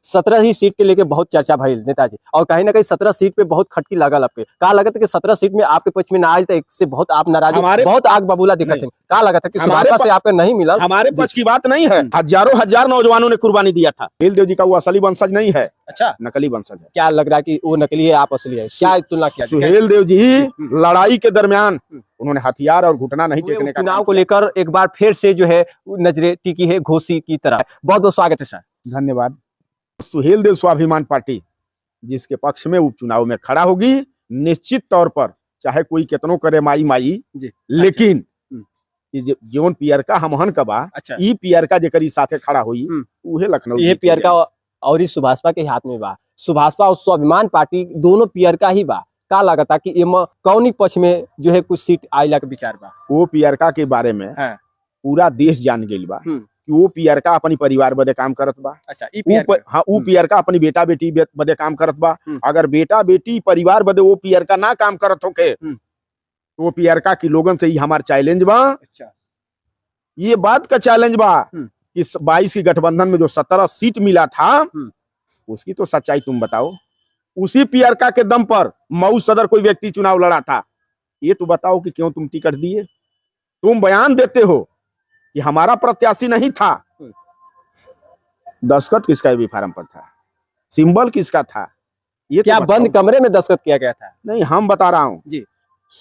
17 ही seat के लेके बहुत चर्चा भइल नेताजी, और कहीं ना कहीं 17 सीट पे बहुत खटकी लागल आपके। का लगत है कि 17 सीट में आपके पक्ष में ना आयल, तो एक से बहुत आप नाराज हो, बहुत आग बबूला दिखत है। का लगत है कि सुभाषपा से आपका नहीं मिला? हमारे पक्ष की बात नहीं है। हजारों हजार नौजवानों ने कुर्बानी दिया था। सुहेल देव जी का वो असली वंशज नहीं है। अच्छा, नकली वंशज है। क्या लग रहा है कि वो नकली है, आप असली है? क्या तुलना किया? सुहेल देव जी लड़ाई के दरमियान उन्होंने हथियार और घुटना नहीं टेकने का चुनाव को लेकर एक बार फिर से जो है नजरें टिकी है घोसी की तरह। बहुत बहुत स्वागत है सर। धन्यवाद। सुहेल देव स्वाभिमान पार्टी जिसके पक्ष में उपचुनाव में खड़ा होगी, निश्चित तौर पर चाहे कोई कितनो करे माई माई जी, लेकिन जीवन पियर का हमहन का बा, ई पियर का जेकरी साथे खड़ा हुई उहे लखनऊ। ये पियर का और इस सुभाषपा के हाथ में बा। सुभाषपा और स्वाभिमान पार्टी दोनों पियर का ही बा। का लगता कि एम कौनी पक्ष में जो है कुछ सीट आइला के विचार बा? वो पियरका के बारे में पूरा देश जान गई बा कि वो पियरका अपनी परिवार बदे काम करत बा। अच्छा, हाँ, वो पियरका अपनी बेटा बेटी बदे काम करत बा। अगर बेटा बेटी परिवार बदे वो पियरका ना काम करत होके, तो वो पियरका की लोगन से ही हमार चैलेंज बा। अच्छा, ये बात का चैलेंज बा कि 22 की गठबंधन में जो 17 सीट मिला था, उसकी तो सच्चाई तुम बताओ। उसी पियरका के दम पर मऊ सदर कोई व्यक्ति चुनाव लड़ा था। ये तो बताओ कि क्यों तुम टिकट दिए? तुम बयान देते हो कि हमारा प्रत्याशी नहीं था। दस्तखत किसका भी फार्म पर था? सिंबल किसका था? ये क्या बंद कमरे में दस्तखत किया गया था? नहीं, हम बता रहा हूँ जी।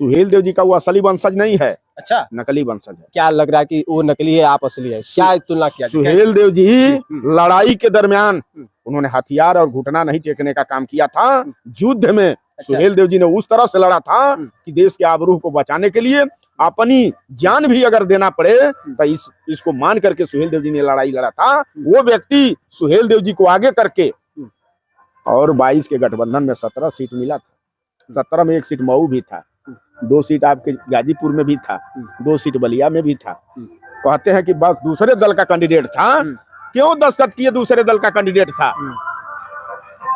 सुहेल देव जी का वो असली वंशज नहीं है। अच्छा, नकली वंशज है। क्या लग रहा है कि वो नकली है, आप असली है? क्या तुलना किया? सुहेल देव जी लड़ाई के दरमियान उन्होंने हथियार और घुटना नहीं टेकने का काम किया था। युद्ध में सुहेल देव जी ने उस तरह से लड़ा था कि देश के आबरू को बचाने के लिए अपनी जान भी अगर देना पड़े तो इसको मान करके सुहेल देव जी ने लड़ाई लड़ा था। वो व्यक्ति सुहेल देव जी को आगे करके, और 22 के गठबंधन में 17 सीट मिला था। 17 में 1 सीट मऊ भी था, 2 सीट आपके गाजीपुर में भी था, 2 सीट बलिया में भी था। कहते हैं कि बस दूसरे दल का कैंडिडेट था। क्यों दस्तखत किए? दूसरे दल का कैंडिडेट था,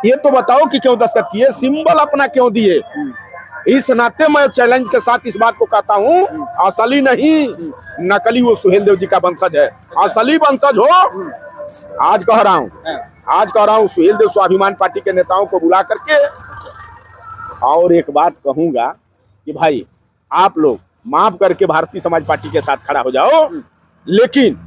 ये तो बताओ कि क्यों दस्तखत किए? सिंबल अपना क्यों दिए? इस नाते मैं चैलेंज के साथ इस बात को कहता हूँ, असली नहीं नकली वो सुहेल देव जी का वंशज है। असली वंशज हो, आज कह रहा हूँ सुहेल देव स्वाभिमान पार्टी के नेताओं को बुला करके, और एक बात कहूंगा कि भाई आप लोग माफ करके भारतीय समाज पार्टी के साथ खड़ा हो जाओ, लेकिन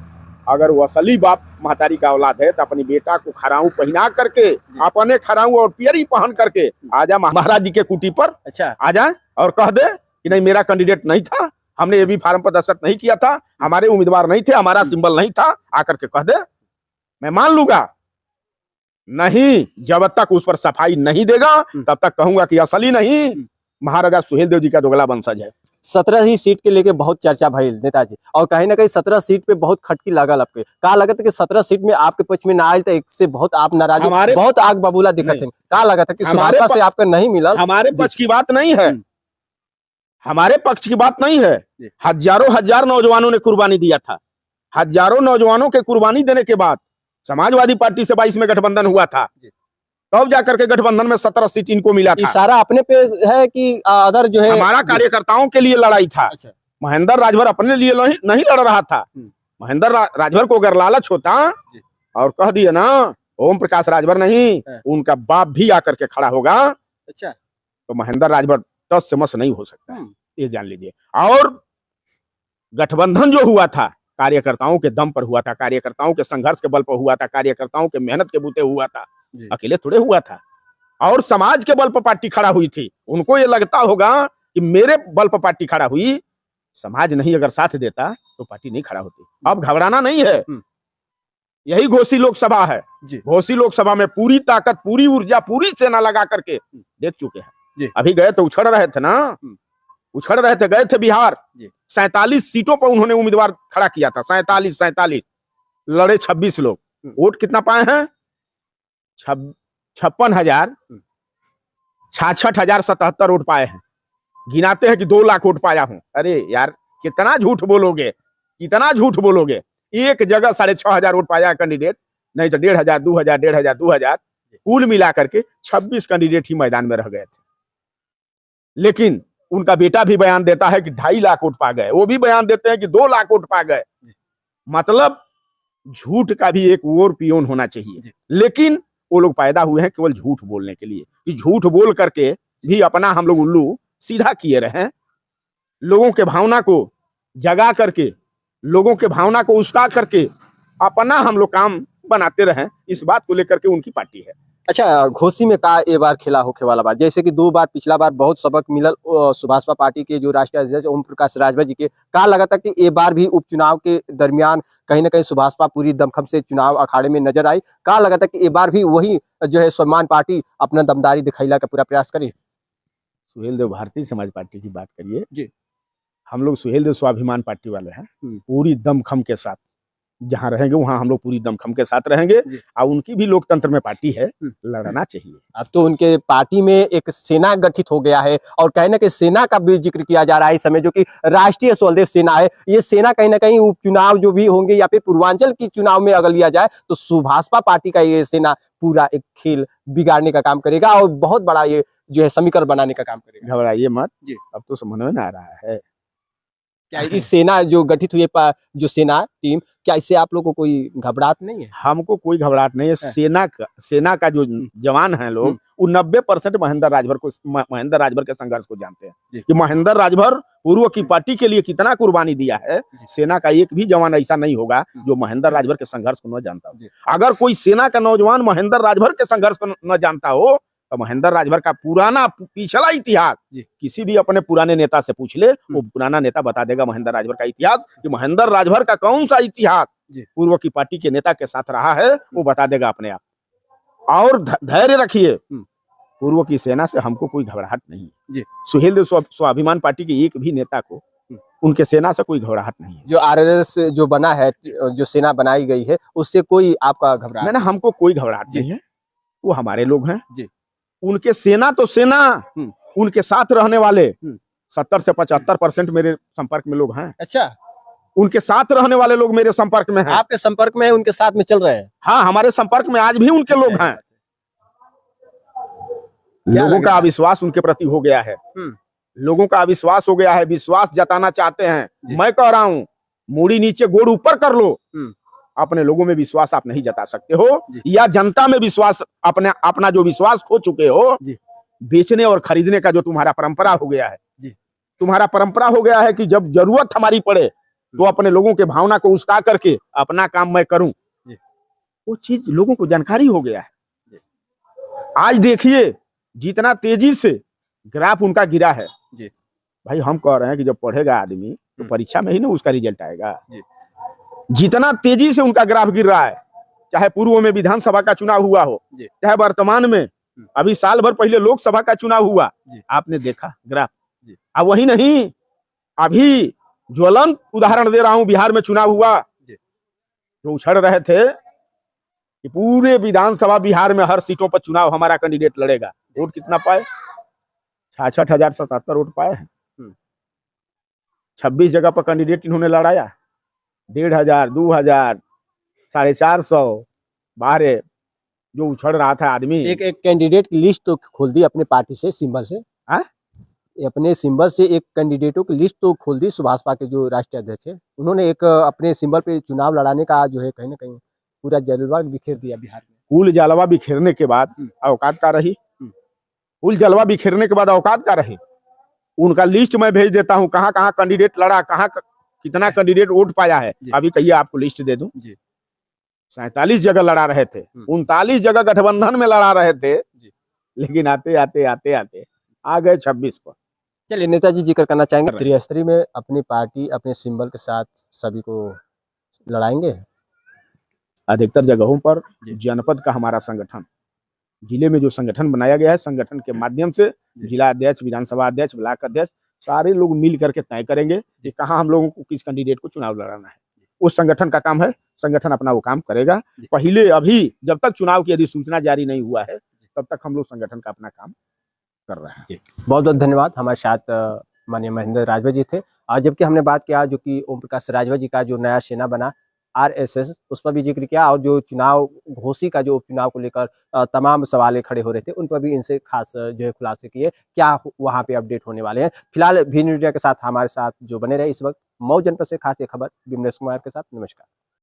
अगर वो असली बाप महतारी का औलाद है तो अपनी बेटा को खराऊ पहना करके, अपने खराऊ और पियरी पहन करके आजा महाराज जी के कुटी पर। अच्छा, आजा और कह दे कि नहीं, मेरा कैंडिडेट नहीं था, हमने ये भी फार्म पर दस्तखत नहीं किया था, हमारे उम्मीदवार नहीं थे, हमारा सिंबल नहीं था, आकर के कह दे, मैं मान लूंगा। नहीं, जब तक उस पर सफाई नहीं देगा तब तक कहूंगा कि असली नहीं महाराजा सुहेल देव जी का दोगला वंशज है। 17 ही सीट के लेके बहुत चर्चा भइल नेताजी, और कहीं ना कहीं 17 सीट पे बहुत खटकी लागल आपके। का लगत है कि 17 सीट में आपके पक्ष में ना आयल, तो एक से बहुत आप नाराज हो, बहुत आग बबूला दिखत है। का लगत है कि सुभाषपा से आपका नहीं मिला? हमारे पक्ष की बात नहीं है। हमारे पक्ष की बात नहीं है। हजारों हजार नौजवानों ने कुर्बानी दिया था। हजारों नौजवानों के कुर्बानी देने के बाद समाजवादी पार्टी से 22 में गठबंधन हुआ था, तब जाकर के गठबंधन में 17 सीट इनको मिला था। सारा अपने पे है कि अदर जो है? हमारा कार्यकर्ताओं के लिए लड़ाई था। अच्छा। महेंद्र राजभर अपने लिए नहीं लड़ रहा था। महेंद्र राजभर को अगर लालच होता और कह दिया ना ओम प्रकाश राजभर नहीं, उनका बाप भी आकर के खड़ा होगा, अच्छा, तो महेंद्र राजभर टस से मस नहीं हो सकता, ये जान लीजिए। और गठबंधन जो हुआ था कार्यकर्ताओं के दम पर हुआ था, कार्यकर्ताओं के संघर्ष के बल पर हुआ था, कार्यकर्ताओं के मेहनत के बूते हुआ था, अकेले थोड़े हुआ था। और समाज के बल पर पार्टी खड़ा हुई थी। उनको ये लगता होगा कि मेरे बल पर पार्टी खड़ा हुई, समाज नहीं अगर साथ देता तो पार्टी नहीं खड़ा होती। अब घबराना नहीं है। यही घोसी लोकसभा है। घोसी लोकसभा में पूरी ताकत, पूरी ऊर्जा, पूरी सेना लगा करके देख चुके हैं। अभी गए तो उछड़ रहे थे ना, उछड़ रहे थे, गए थे बिहार, 47 सीटों पर उन्होंने उम्मीदवार खड़ा किया था। 47 लड़े 26 लोग, वोट कितना पाए हैं? 56,000 66,077 वोट पाए हैं। गिनाते हैं कि 2 लाख वोट पाया हूं। अरे यार, कितना झूठ बोलोगे, कितना झूठ बोलोगे। एक जगह 6,500 वोट पाया कैंडिडेट, नहीं तो 1,500 2,000 1,500 2,000 कुल मिलाकर के 26 कैंडिडेट ही मैदान में रह गए थे। लेकिन उनका बेटा भी बयान देता है कि 2.5 लाख वोट पा गए, वो भी बयान देते हैं कि 2 लाख वोट पा गए। मतलब झूठ का भी एक और पियोन होना चाहिए। लेकिन वो लोग पैदा हुए हैं केवल झूठ बोलने के लिए, कि झूठ बोल करके भी अपना हम लोग उल्लू सीधा किए रहे, लोगों के भावना को जगा करके, लोगों के भावना को उस्का करके अपना हम लोग काम बनाते रहे। इस बात को लेकर के उनकी पार्टी है। अच्छा, घोसी में का ए बार खेला होके वाला बात, जैसे कि 2 बार पिछला बार बहुत सबक मिलल सुभाषपा पार्टी के जो राष्ट्रीय अध्यक्ष ओम प्रकाश राजभर जी के, का लगा था कि ए बार भी उपचुनाव के दरमियान कहीं ना कहीं सुभाषपा पूरी दमखम से चुनाव अखाड़े में नजर आई, का लगा था कि ए बार भी वही जो है स्वाभिमान पार्टी अपना दमदारी दिखाइला का पूरा प्रयास करी? सुहेल देव भारतीय समाज पार्टी की बात करिए जी, हम लोग सुहेल देव स्वाभिमान पार्टी वाले हैं, पूरी दमखम के साथ जहां रहेंगे वहां हम लोग पूरी दमखम के साथ रहेंगे। और उनकी भी लोकतंत्र में पार्टी है, लड़ना चाहिए। अब तो उनके पार्टी में एक सेना गठित हो गया है और कहीं ना कहीं सेना का भी जिक्र किया जा रहा है इस समय, जो कि राष्ट्रीय स्वदेव सेना है। ये सेना कहीं ना कहीं उपचुनाव जो भी होंगे या फिर पूर्वांचल की चुनाव में अगर लिया जाए तो सुभाषपा पार्टी का ये सेना पूरा एक खेल बिगाड़ने का काम करेगा और बहुत बड़ा ये जो है समीकरण बनाने का काम करेगा। घबराइए मत जी, अब तो समझ में आ रहा है। क्या इस सेना जो गठित हुई जो सेना टीम, क्या इससे आप लोगों को कोई घबराहट नहीं है? हमको कोई घबराहट नहीं है। सेना का जो जवान है लोग, वो 90% महेंद्र राजभर के संघर्ष को जानते हैं कि महेंद्र राजभर पूर्व की पार्टी के लिए कितना कुर्बानी दिया है। सेना का एक भी जवान ऐसा नहीं होगा जो महेंद्र राजभर के संघर्ष को न जानता हो। अगर कोई सेना का नौजवान महेंद्र राजभर के संघर्ष को न जानता हो तो महेंद्र राजभर का पुराना पिछला इतिहास किसी भी अपने पुराने नेता से पूछ ले, वो पुराना नेता बता देगा महेंद्र राजभर का इतिहास, कि महेंद्र राजभर का कौन सा इतिहास पूर्व की पार्टी के नेता के साथ रहा है, वो बता देगा अपने आप। और धैर्य रखिए, पूर्व की सेना से हमको कोई घबराहट नहीं है। सुहेल देव स्वाभिमान पार्टी के एक भी नेता को उनके सेना से कोई घबराहट नहीं है। जो आरएसएस जो बना है, जो सेना बनाई गई है, उससे कोई आपका घबराहट? नहीं, हमको कोई घबराहट नहीं है। वो हमारे लोग हैं जी। उनके सेना तो सेना, उनके साथ रहने वाले 70 से 75% मेरे संपर्क में लोग हैं। अच्छा, उनके साथ रहने वाले लोग मेरे संपर्क में हैं। आपके संपर्क में, उनके साथ में चल रहे हैं? हाँ, हमारे संपर्क में आज भी उनके लोग हैं। लोगों का अविश्वास उनके प्रति हो गया है, लोगों का अविश्वास हो गया है, विश्वास जताना चाहते हैं। मैं कह रहा हूँ, मूड़ी नीचे गोड़ ऊपर कर लो। अपने लोगों में विश्वास आप नहीं जता सकते हो, या जनता में विश्वास, अपना जो विश्वास खो चुके हो, बेचने और खरीदने का जो तुम्हारा परंपरा हो गया है, तुम्हारा परंपरा हो गया है कि जब जरूरत हमारी पड़े तो अपने लोगों के भावना को उस्का करके अपना काम मैं करूं, वो चीज लोगों को जानकारी हो गया है। आज देखिए जितना तेजी से ग्राफ उनका गिरा है भाई, हम कह रहे हैं कि जब पढ़ेगा आदमी तो परीक्षा में ही ना उसका रिजल्ट आएगा। जितना तेजी से उनका ग्राफ गिर रहा है, चाहे पूर्व में विधानसभा का चुनाव हुआ हो, चाहे वर्तमान में अभी साल भर पहले लोकसभा का चुनाव हुआ, आपने देखा ग्राफ। अब वही नहीं, अभी ज्वलंत उदाहरण दे रहा हूं, बिहार में चुनाव हुआ, जो उछड़ रहे थे कि पूरे विधानसभा बिहार में हर सीटों पर चुनाव हमारा कैंडिडेट लड़ेगा, वोट कितना पाए? 66,077 वोट पाए हैं। 26 जगह पर कैंडिडेट इन्होंने लड़ाया, 1,500, 2,000, 450 बाहर जो उछड़ रहा था आदमी। एक कैंडिडेट की लिस्ट तो खोल दी अपने पार्टी से, सिंबल से। अपने सिंबल से एक कैंडिडेटों की लिस्ट तो खोल दी सुभाषपा के जो राष्ट्रीय अध्यक्ष है, उन्होंने एक अपने सिंबल पे चुनाव लड़ाने का जो है कहीं ना कहीं पूरा जलवा बिखेर दिया बिहार में। कुल जलवा बिखेरने के बाद औकात का रही? कुल जलवा बिखेरने के बाद औकात का रही? उनका लिस्ट मैं भेज देता हूँ, कहाँ कहाँ कैंडिडेट लड़ा, कहाँ कितना कैंडिडेट वोट पाया है। अभी कहिए आपको लिस्ट दे दूं। 47 जगह लड़ा रहे थे, 39 जगह गठबंधन में लड़ा रहे थे, लेकिन आते आते आते आते आ गए 26 पर। चलिए नेताजी जिक्र करना चाहेंगे, त्रिस्तरीय में अपनी पार्टी अपने सिंबल के साथ सभी को लड़ाएंगे? अधिकतर जगहों पर जनपद का हमारा संगठन, जिले में जो संगठन बनाया गया है, संगठन के माध्यम से जिला अध्यक्ष, विधानसभा अध्यक्ष, ब्लॉक अध्यक्ष, सारे लोग मिल करके तय करेंगे कि कहाँ हम लोगों को किस कैंडिडेट को चुनाव लड़ाना है। उस संगठन का काम है, संगठन अपना वो काम करेगा। पहले अभी जब तक चुनाव की अधिसूचना जारी नहीं हुआ है तब तक हम लोग संगठन का अपना काम कर रहे हैं। बहुत बहुत धन्यवाद। हमारे साथ माननीय महेंद्र राजभर जी थे। आज जबकि हमने बात किया जो कि ओम प्रकाश राजभर जी का जो नया सेना बना आरएसएस, उस पर भी जिक्र किया, और जो चुनाव घोसी का जो उपचुनाव को लेकर तमाम सवाल खड़े हो रहे थे उन पर भी इनसे खास जो है खुलासे किए, क्या वहां पे अपडेट होने वाले हैं। फिलहाल भी मीडिया के साथ हमारे साथ जो बने रहे इस वक्त मऊ जनपद से खास ये खबर विमलेश कुमार के साथ। नमस्कार।